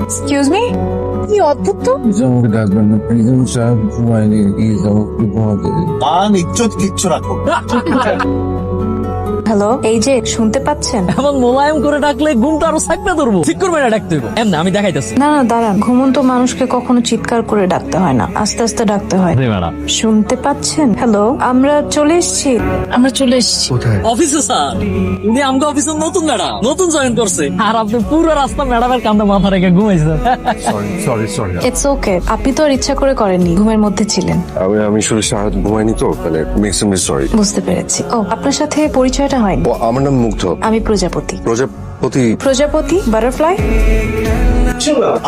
Excuse me, কি অদ্ভুত তো। আমাকে ডাকবেন না প্লিজ, আমি সাহেব ঘুমাইনি, প্লিজ আমাকে ঘুমাতে দিন। মান ইজ্জত কিচ্ছু রাখো। হ্যালো, এই যে শুনতে পাচ্ছেন? এমন মোলায়েম করে ডাকলে ঘুমটা আরো সাকড়া ধরবো। ঠিক করবে না ডাকতে হইব। এমনি আমি দেখাইতেছি। না না দাঁড়ান, ঘুমন্ত মানুষকে কখনো চিৎকার করে ডাকতে হয় না, আস্তে আস্তে ডাকতে হয়। ম্যাডাম শুনতে পাচ্ছেন? হ্যালো, আমরা চলে এসেছি। কোথায়? অফিসে স্যার, উনি আমাকে অফিসের নতুন ম্যাডাম, নতুন জয়েন করছে। আর আপনি পুরো রাস্তা ম্যাডামের কান্দে মাথা রেখে ঘুমাইছেন। সরি ইটস ওকে, আপনি তো আর ইচ্ছা করে করেননি, ঘুমের মধ্যে ছিলেন। আমি শুধু সারাত ঘুমাইনি তো, মানে মেক্স মি সরি। বুঝতে পেরেছি। ও, আপনার সাথে পরিচয়টা হয়নি। আমার নাম মুগ্ধ। আমি প্রজাপতি। প্রজাপতি বাটারফ্লাই।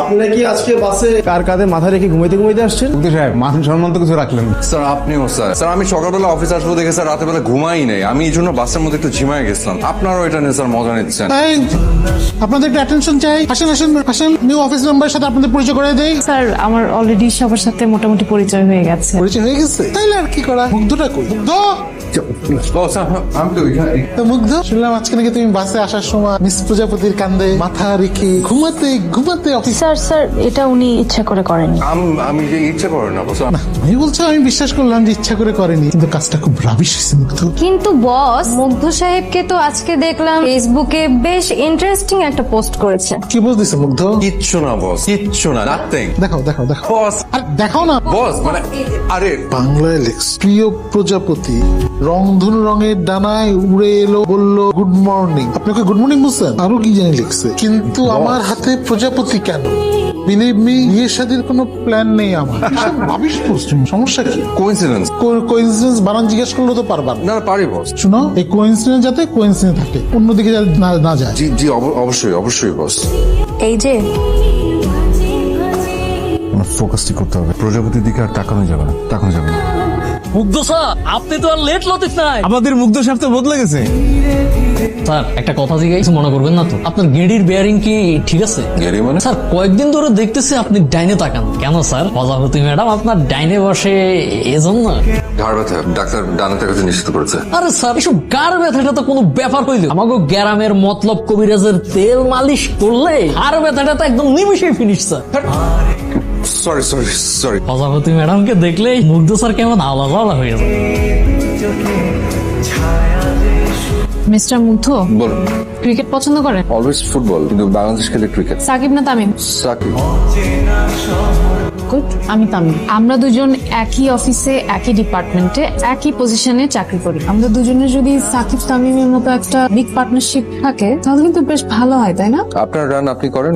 আপনি নাকি আজকে বাসে কার কাঁধে মাথা রেখে ঘুমাইতে ঘুমাইতে আসছেন? সাহেব মান সম্মান তো কিছু রাখলেন না। স্যার, আপনিও স্যার আমি সকালবেলা অফিস আসবো দেখে স্যার রাতের বেলা ঘুমাই নাই, আমি এই জন্য বাসের মধ্যে একটু ঝিমায় গেছিলাম। আপনারও এটা নিয়ে স্যার মজা নিচ্ছেন। আপনাদের একটু অ্যাটেনশন চাই। আসেন আসেন আসেন, নিউ অফিস মেম্বারের সাথে আপনাদের পরিচয় করে দেই। স্যার, আমার অলরেডি সবার সাথে মোটামুটি পরিচয় হয়ে গেছে। পরিচয় হয়ে গেছে, তাইলে আর কি করা। মুগ্ধটা কই? মুগ্ধ, ও স্যার, আমি তো এখানে। তো মুগ্ধ, শুনলাম আজকে নাকি তুমি বাসে আসার সময় মিস প্রজাপতির কান্দে মাথা রেখে ঘুমাতে ঘুমাতে অফিস। স্যার এটা উনি ইচ্ছা করে করেননি। আমি যে ইচ্ছা করে না বস। আমি বলছো, আমি বিশ্বাস করলাম যে ইচ্ছা করে করেনি, কিন্তু কাজটা খুব রাবিশ হয়েছে মুগ্ধ। কিন্তু বস, মুগ্ধ সাহেবকে তো আজকে দেখলাম ফেসবুকে বেশ ইন্টারেস্টিং একটা পোস্ট করেছে। কি বল দিছে মুগ্ধ? কিচ্ছু না বস, কিচ্ছু না, নাথিং। দেখাও দেখাও দেখাও। বস, আর দেখাও না বস মানে আরে বাংলায় লেখস, প্রিয় প্রজাপতি রংধনু রঙের ডানায় উড়ে এলো, বলল গুড মর্নিং। আপনাকে গুড মর্নিং বলছেন, আরো কি জানি লিখছে। কিন্তু আমার হাতে প্রজাপতি কেন? বিলিভ মি, বিয়ে শাদীর কোনো প্ল্যান নেই আমার। ভাবিস পোস্ট, সমস্যা কি? কোইন্সিডেন্স। কোইন্সিডেন্স বানান জিজ্ঞেস করলে তো পারবা না। না পারি বস। শুনো, এই কোইন্সিডেন্স যাতে কোইন্সিডেন্স থাকে, অন্যদিকে যাতে না যায়। জি জি, অবশ্যই অবশ্যই বস। এই যে ফোকাসটি করতে হবে, প্রজাপতির দিকে আর তাকানো যাবে না, তাকানো যাবে না। মুগ্ধ স্যার, আপনি তো আর লেট লতিফ নাই। আমাদের মুগ্ধ সাহেব তো বদলে গেছে। স্যার একটা কথা জিজ্ঞাসা, কিছু মনে করবেন না তো? আপনার গেড়ির বেয়ারিং কি ঠিক আছে? গেরি মানে? স্যার কয়েকদিন ধরে দেখতেছি আপনি ডাইনে তাকান কেন স্যার? প্রজাপতি ম্যাডাম আপনার ডাইনে বসে এজন্য? ঘাড় ব্যথা, ডাক্তার ডানে তাকাতে নিশ্চিত করেছে। আরে স্যার, এসব গার ব্যথাটা তো কোনো ব্যাপার হইলো? আমাকে গ্যারামের মতলব কবিরাজের তেল মালিশ করলে আর ব্যথাটা তো একদম নিমিশেই finish sir. Sorry sorry sorry. Prajapati ম্যাডামকে দেখলে মুগ্ধ স্যার কেমন আলাদা আলাদা হয়ে যায়। মিস্টার মুগ্ধ, বলুন। ক্রিকেট পছন্দ করেন? অলওয়েজ ফুটবল, কিন্তু বাংলাদেশ খেলে ক্রিকেট। সাকিব না তামিম? সাকিব। গুড, আমি তামিম। আমরা দুজন একই অফিসে, একই ডিপার্টমেন্টে, একই পজিশনে চাকরি করি। আমরা দুজনের যদি সাকিব তামিমের মতো একটা বিগ পার্টনারশিপ থাকে তাহলে কিন্তু বেশ ভালো হয়, তাই না? আপনার রান আপনি করেন,